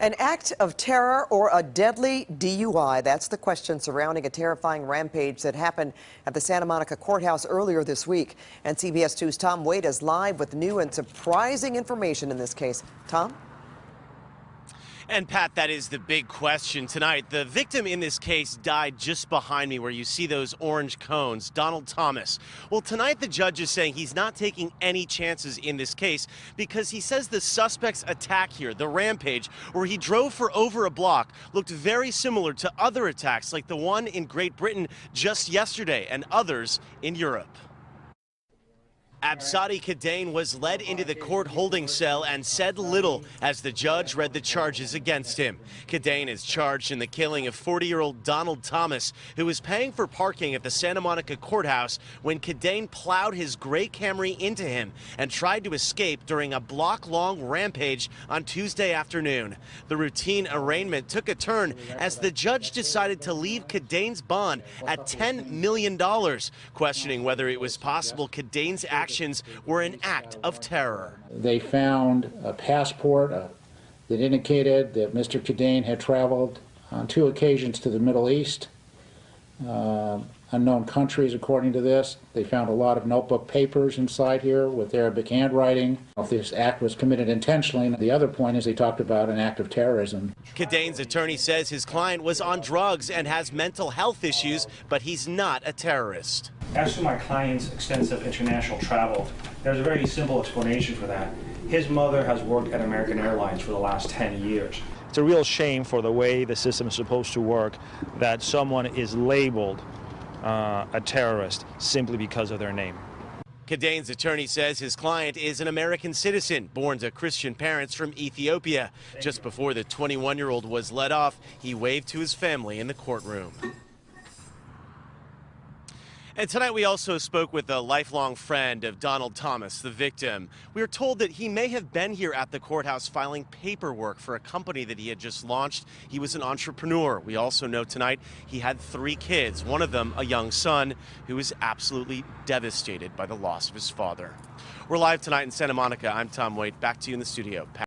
An act of terror or a deadly DUI? That's the question surrounding a terrifying rampage that happened at the Santa Monica courthouse earlier this week. And CBS 2's Tom Wade is live with new and surprising information in this case. Tom? And Pat, that is the big question tonight. The victim in this case died just behind me where you see those orange cones, Donald Thomas. Well, tonight the judge is saying he's not taking any chances in this case because he says the suspect's attack here, the rampage, where he drove for over a block, looked very similar to other attacks like the one in Great Britain just yesterday and others in Europe. Absadi Kidane was led into the court holding cell and said little as the judge read the charges against him. Kidane is charged in the killing of 40-year-old Donald Thomas, who was paying for parking at the Santa Monica courthouse when Kidane plowed his gray Camry into him and tried to escape during a block-long rampage on Tuesday afternoon. The routine arraignment took a turn as the judge decided to leave Kidane's bond at $10 million, questioning whether it was possible Kidane's actions were an act of terror. They found a passport that indicated that Mr. Kidane had traveled on 2 occasions to the Middle East, unknown countries according to this. They found a lot of notebook papers inside here with Arabic handwriting. If this act was committed intentionally, the other point is they talked about an act of terrorism. Kidane's attorney says his client was on drugs and has mental health issues, but he's not a terrorist. As for my client's extensive international travel, there's a very simple explanation for that. His mother has worked at American Airlines for the last 10 years. It's a real shame for the way the system is supposed to work that someone is labeled a terrorist simply because of their name. Kidane's attorney says his client is an American citizen born to Christian parents from Ethiopia. Just before the 21-year-old was let off, he waved to his family in the courtroom. And tonight we also spoke with a lifelong friend of Donald Thomas, the victim. We were told that he may have been here at the courthouse filing paperwork for a company that he had just launched. He was an entrepreneur. We also know tonight he had 3 kids, one of them a young son who was absolutely devastated by the loss of his father. We're live tonight in Santa Monica. I'm Tom Wade. Back to you in the studio.